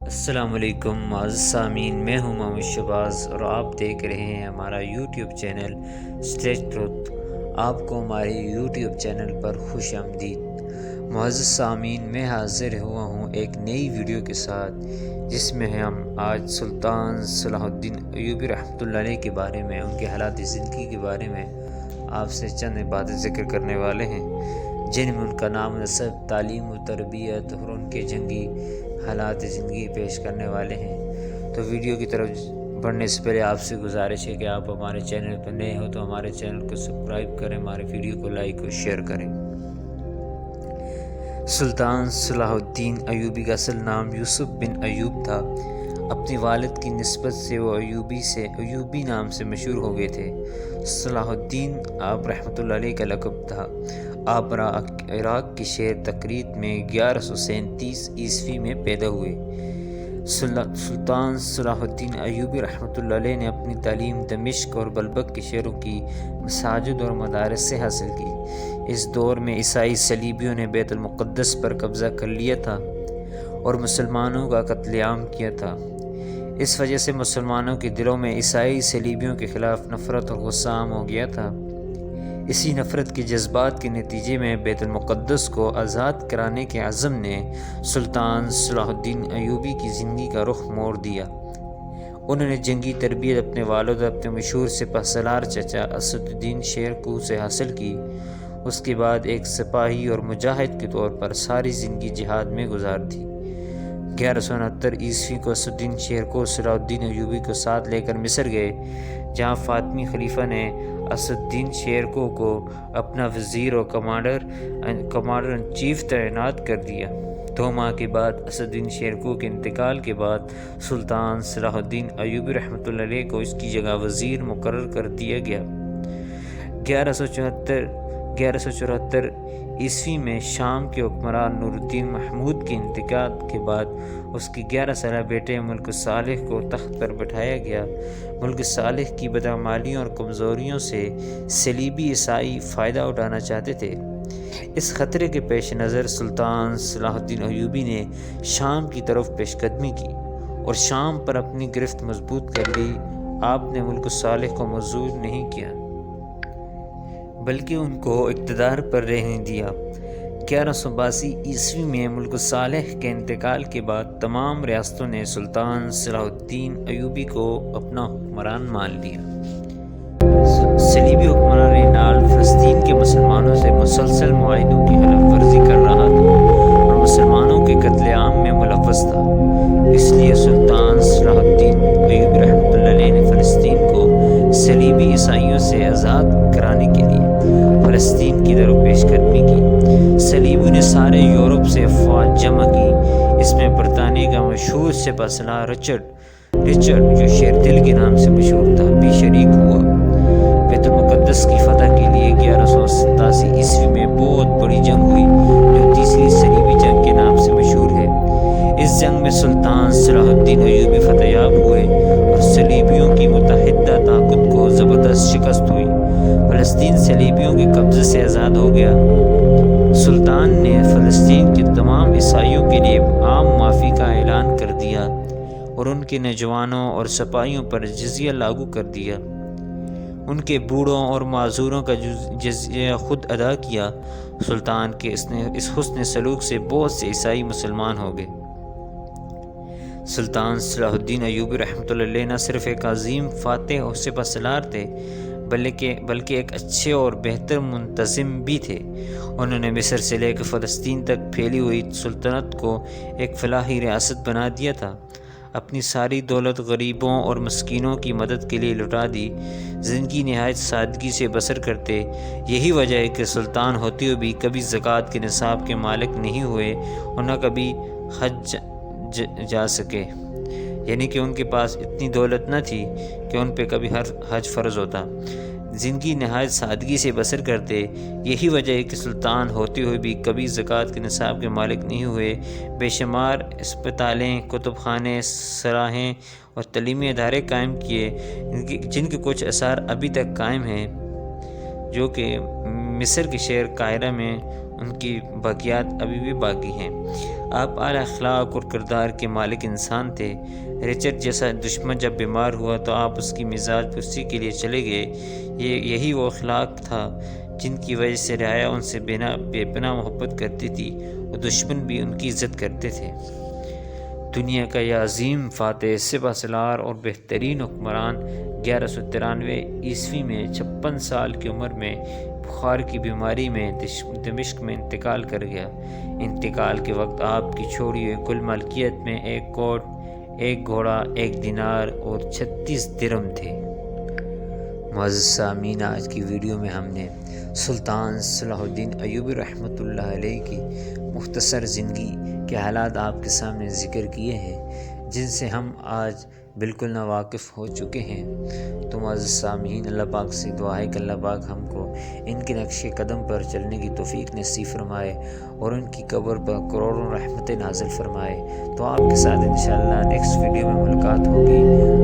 السلام علیکم معزز سامعین، میں ہوں محمد شہباز اور آپ دیکھ رہے ہیں ہمارا یوٹیوب چینل اسٹریٹ ٹروتھ۔ آپ کو ہمارے یوٹیوب چینل پر خوش آمدید۔ معزز سامعین، میں حاضر ہوا ہوں ایک نئی ویڈیو کے ساتھ، جس میں ہم آج سلطان صلاح الدین ایوبی رحمۃ اللہ علیہ کے بارے میں، ان کے حالات زندگی کے بارے میں آپ سے چند باتیں ذکر کرنے والے ہیں، جن میں ان کا نام نسب، تعلیم و تربیت اور ان کے جنگی حالات زندگی پیش کرنے والے ہیں۔ تو ویڈیو کی طرف بڑھنے سے پہلے آپ سے گزارش ہے کہ آپ ہمارے چینل پر نئے ہو تو ہمارے چینل کو سبسکرائب کریں، ہمارے ویڈیو کو لائک اور شیئر کریں۔ سلطان صلاح الدین ایوبی کا اصل نام یوسف بن ایوب تھا۔ اپنے والد کی نسبت سے وہ ایوبی نام سے مشہور ہو گئے تھے۔ صلاح الدین آپ رحمۃ اللہ علیہ کا لقب تھا۔ آپ عراق کے شہر تقریت میں 1137 عیسوی میں پیدا ہوئے۔ سلطان صلاح الدین ایوبی رحمۃ اللہ علیہ نے اپنی تعلیم دمشق اور بلبک کے شہروں کی مساجد اور مدارس سے حاصل کی۔ اس دور میں عیسائی صلیبیوں نے بیت المقدس پر قبضہ کر لیا تھا اور مسلمانوں کا قتل عام کیا تھا۔ اس وجہ سے مسلمانوں کے دلوں میں عیسائی صلیبیوں کے خلاف نفرت اور غصہ عام ہو گیا تھا۔ اسی نفرت کے جذبات کے نتیجے میں بیت المقدس کو آزاد کرانے کے عزم نے سلطان صلاح الدین ایوبی کی زندگی کا رخ موڑ دیا۔ انہوں نے جنگی تربیت اپنے والد اور اپنے مشہور سپہ سالار چچا اسد الدین شیر کوہ سے حاصل کی۔ اس کے بعد ایک سپاہی اور مجاہد کے طور پر ساری زندگی جہاد میں گزار دی۔ 1169 عیسوی کو اسد الدین شیر کوہ صلاح الدین ایوبی کو ساتھ لے کر مصر گئے، جہاں فاطمی خلیفہ نے اسد الدین شیر کوہ کو اپنا وزیر اور کمانڈر ان چیف تعینات کر دیا۔ 2 ماہ کے بعد اسد الدین شیر کوہ کے انتقال کے بعد سلطان صلاح الدین ایوبی رحمۃ اللہ علیہ کو اس کی جگہ وزیر مقرر کر دیا گیا۔ 1174 عیسوی میں شام کے حکمران نور الدین محمود کے انتقال کے بعد اس کے 11 سالہ بیٹے ملک صالح کو تخت پر بٹھایا گیا۔ ملک صالح کی بدعمالیوں اور کمزوریوں سے صلیبی عیسائی فائدہ اٹھانا چاہتے تھے۔ اس خطرے کے پیش نظر سلطان صلاح الدین ایوبی نے شام کی طرف پیش قدمی کی اور شام پر اپنی گرفت مضبوط کر لی۔ آپ نے ملک صالح کو مزدور نہیں کیا، بلکہ ان کو اقتدار پر رہنے دیا۔ 1182 عیسوی میں ملک صالح کے انتقال کے بعد تمام ریاستوں نے سلطان صلاح الدین ایوبی کو اپنا حکمران مان لیا۔ صلیبی حکمران رینالڈ فلسطین کے مسلمانوں سے مسلسل معاہدوں کی خلاف ورزی کر رہا تھا اور مسلمانوں کے قتل عام میں ملوث تھا۔ اس لیے سلطان صلاح الدین ایوبی رحمۃ اللہ علیہ نے فلسطین کو صلیبی عیسائیوں سے آزاد کرانے کے لیے فلسطین کی طرف پیش قدمی کی۔ صلیبیوں نے سارے یورپ سے افواج جمع کی۔ اس میں برطانیہ کا مشہور سپہ سالار رچرڈ، جو شیر دل کے نام سے مشہور تھا، بھی شریک ہوا۔ بیت المقدس کی فتح کے لیے 1187 عیسوی میں بہت بڑی جنگ ہوئی، جو تیسری صلیبی جنگ کے نام سے مشہور ہے۔ اس جنگ میں سلطان صلاح الدین ایوبی فتح یاب ہوئے اور صلیبیوں کی متحدہ طاقت کو زبردست شکست ہوئی۔ فلسطین صلیبیوں کے قبضے سے آزاد ہو گیا۔ سلطان نے فلسطین کے تمام عیسائیوں کے لیے عام معافی کا اعلان کر دیا اور ان کے نوجوانوں اور سپاہیوں پر جزیہ لاگو کر دیا۔ ان کے بوڑھوں اور معذوروں کا جزیہ خود ادا کیا۔ سلطان کے اس حسن سلوک سے بہت سے عیسائی مسلمان ہو گئے۔ سلطان صلاح الدین ایوبی رحمۃ اللہ علیہ نہ صرف ایک عظیم فاتح اور سپہ سالار تھے، بلکہ ایک اچھے اور بہتر منتظم بھی تھے۔ انہوں نے مصر سے لے کر فلسطین تک پھیلی ہوئی سلطنت کو ایک فلاحی ریاست بنا دیا تھا۔ اپنی ساری دولت غریبوں اور مسکینوں کی مدد کے لیے لٹا دی۔ زندگی نہایت سادگی سے بسر کرتے۔ یہی وجہ ہے کہ سلطان ہوتے ہوئے بھی کبھی زکوٰۃ کے نصاب کے مالک نہیں ہوئے اور نہ کبھی حج جا سکے، یعنی کہ ان کے پاس اتنی دولت نہ تھی کہ ان پہ کبھی حج فرض ہوتا۔ زندگی نہایت سادگی سے بسر کرتے۔ یہی وجہ ہے کہ سلطان ہوتے ہوئے بھی کبھی زکوٰۃ کے نصاب کے مالک نہیں ہوئے۔ بے شمار اسپتالیں، کتب خانے، سراہیں اور تعلیمی ادارے قائم کیے، جن کے کچھ آثار ابھی تک قائم ہیں، جو کہ مصر کے شہر قاہرہ میں ان کی باقیات ابھی بھی باقی ہیں۔ آپ اعلیٰ اخلاق اور کردار کے مالک انسان تھے۔ رچرڈ جیسا دشمن جب بیمار ہوا تو آپ اس کی مزاج پرسی کے لیے چلے گئے۔ یہی وہ اخلاق تھا جن کی وجہ سے رعایا ان سے بے پناہ محبت کرتی تھی اور دشمن بھی ان کی عزت کرتے تھے۔ دنیا کا یہ عظیم فاتح، سپہ سالار اور بہترین حکمران 1193 میں 56 سال کی عمر میں بخار کی بیماری میں دمشق میں انتقال کر گیا۔ انتقال کے وقت آپ کی چھوڑی ہوئی کل ملکیت میں ایک کوٹ، ایک گھوڑا، ایک دینار اور 36 درہم تھے۔ معزز سامعین، آج کی ویڈیو میں ہم نے سلطان صلاح الدین ایوبی رحمۃ اللہ علیہ کی مختصر زندگی کے حالات آپ کے سامنے ذکر کیے ہیں، جن سے ہم آج بالکل ناواقف ہو چکے ہیں۔ تو معزز سامعین، اللہ پاک سے دعا ہے کہ اللہ پاک ہم کو ان کے نقش قدم پر چلنے کی توفیق نصیب فرمائے اور ان کی قبر پر کروڑوں رحمتیں نازل فرمائے۔ تو آپ کے ساتھ انشاءاللہ نیکسٹ ویڈیو میں ملاقات ہوگی۔